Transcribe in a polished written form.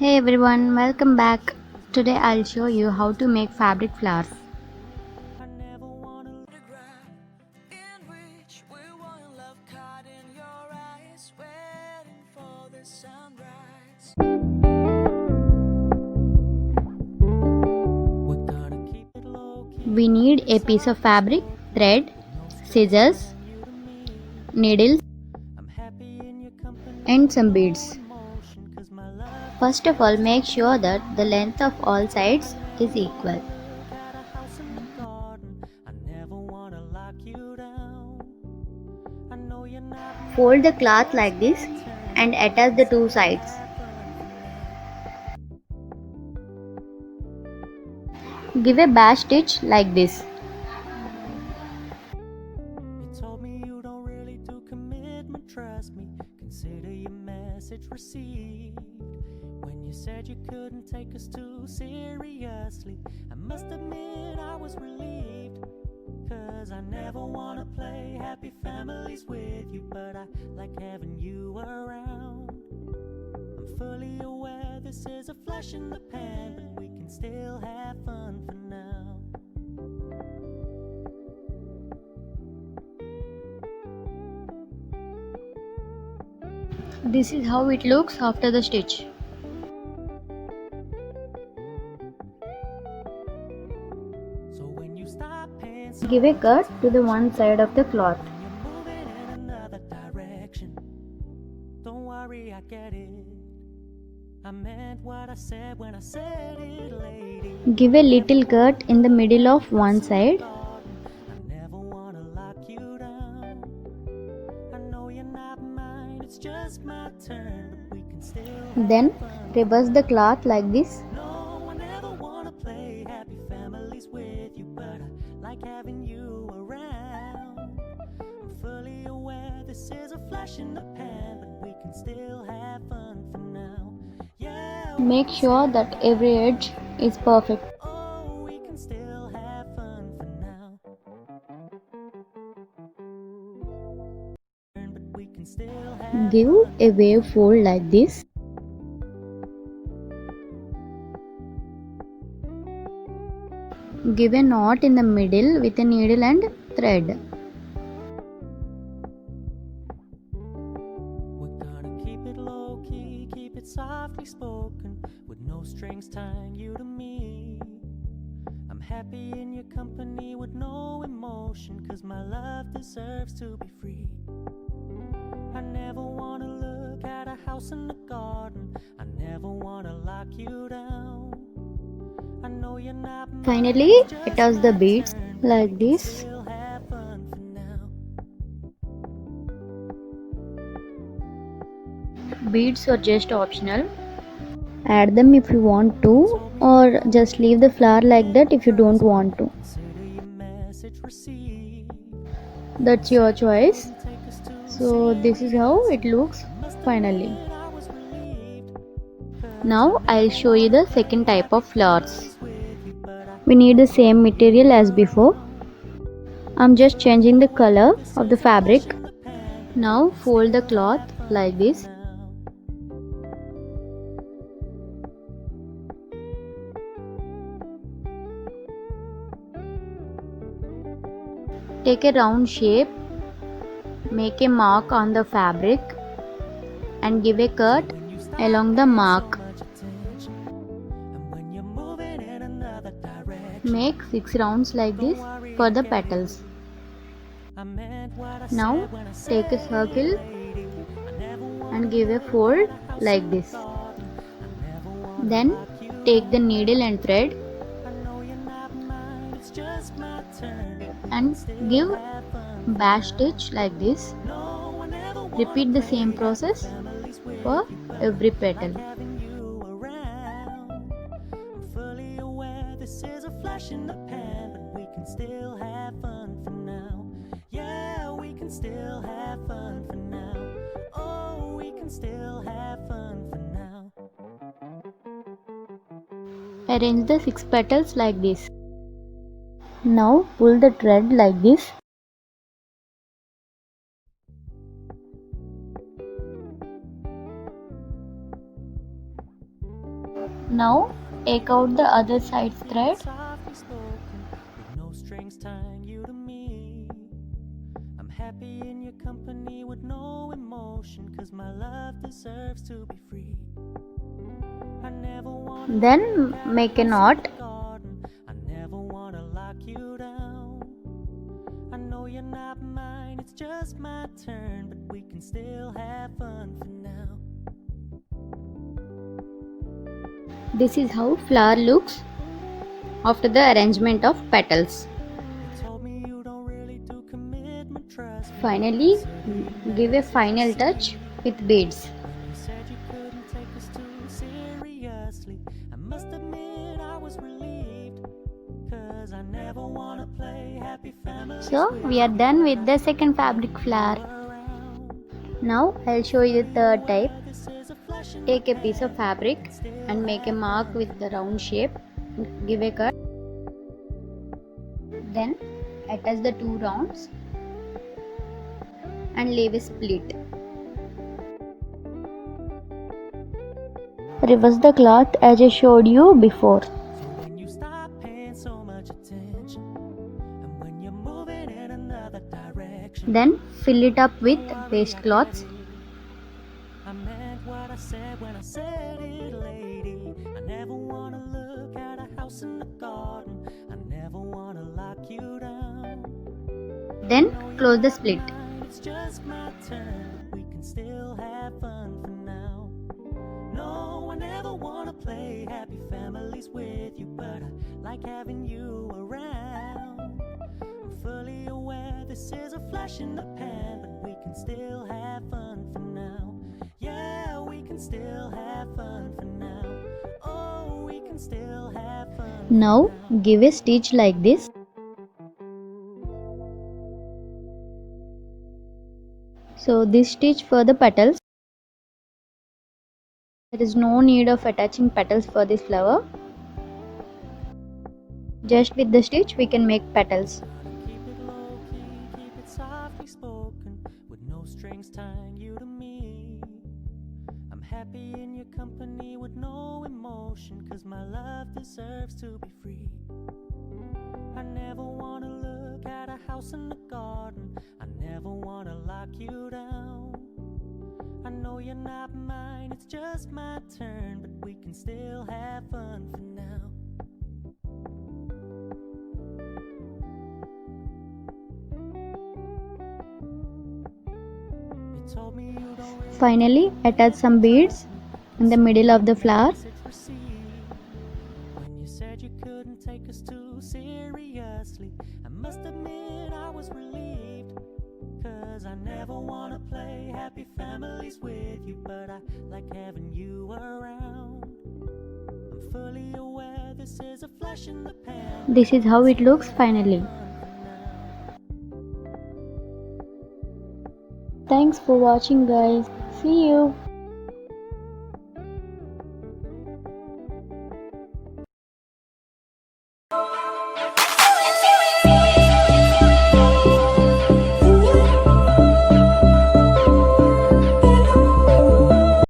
Hey everyone, welcome back. Today I'll show you how to make fabric flowers. We need a piece of fabric, thread, scissors, needles, and some beads. First of all, make sure that the length of all sides is equal. Fold the cloth like this and attach the two sides. Give a back stitch like this. Trust me, consider your message received. When you said you couldn't take us too seriously, I must admit I was relieved. Cause I never wanna play happy families with you, but I like having you around. I'm fully aware this is a flash in the pan, but we can still have fun for now. This is how it looks after the stitch. Give a cut to the one side of the cloth. Don't worry, I get it. I meant what I said when I said it, lady. Give a little cut in the middle of one side. I never wanna lock you down. I know you're not mine, it's just my turn, but we can still. Then reverse the cloth like this. No, I never wanna play happy families with you, but I like having you around. I'm fully aware this is a flash in the pan, but we can still have fun for now. Yeah. Make sure that every edge is perfect. Oh, we can still have fun for now. But we can still have. Give a wave fold like this. Give a knot in the middle with a needle and thread. We're gonna keep it low key, keep it softly spoken, with no strings tying you to me. I'm happy in your company with no emotion, cause my love deserves to be free. I never wanna look at a house in the garden, I never wanna lock you down. I know you're not mine, Finally, attach the beads like this. still have fun for now. Beads are just optional. Add them if you want to, or just leave the flower like that if you don't want to. Consider your message received. That's your choice. So this is how it looks finally. Now I'll show you the second type of flowers. We need the same material as before. I'm just changing the color of the fabric. Now fold the cloth like this. Take a round shape, make a mark on the fabric and give a cut along the mark. Make 6 rounds like this for the petals. Now take a circle and give a fold like this. Then take the needle and thread and give back stitch like this. Repeat the same process for every petal. This is a flash in the pan, but we can still have fun for now. Yeah, we can still have fun for now. Oh, we can still have fun for now. Arrange the 6 petals like this. Now pull the thread like this. Now take out the other side thread. Softly spoken, with no strings tying you to me. I'm happy in your company with no emotion, 'cause my love deserves to be free. I never wanna Then make a knot. garden. I never wanna lock you down. I know you're not mine, it's just my turn, but we can still have fun for now. This is how flower looks after the arrangement of petals. You told me you don't really do commitment, trust me. Finally, give a final touch with beads. You said you couldn't take us too seriously. I must admit I was relieved, 'cause I never wanna play happy family. So we are done with the second fabric flower. Now I'll show you the third type. Take a piece of fabric and make a mark with the round shape. Give a cut. Then attach the two rounds and leave a split. Reverse the cloth as I showed you before. So when you stop paying so much attention, and when you're moving in another direction, Then fill it up with waste cloths. I meant what I said when I said it, lady. I never wanna look at a house in the garden. I never wanna lock you down. Then close the split. It's just my turn, but we can still have fun for now. No, I never wanna play happy families with you, but I like having you around. I'm fully aware this is a flash in the pan, but we can still have fun for now. Yeah, we can still have fun for now. Oh, we can still have fun. Now give a stitch like this. So this stitch for the petals. There is no need of attaching petals for this flower. Just with the stitch we can make petals. Keep it low key, keep it softly spoken, with no strings tying you to me. I'm happy in your company with no emotion, 'cause my love deserves to be free. I never wanna look at a house in the garden. I never wanna lock you down. I know you're not mine, it's just my turn, but we can still have fun for now. You told me you don't really Finally attach some beads in the middle of the flower. when you said you couldn't take us too seriously. I must admit I was relieved, 'cause I never wanna play happy families with you, but I like having you around. I'm fully aware this is a flash in the pan. This is how it looks finally. Thanks for watching guys. See you.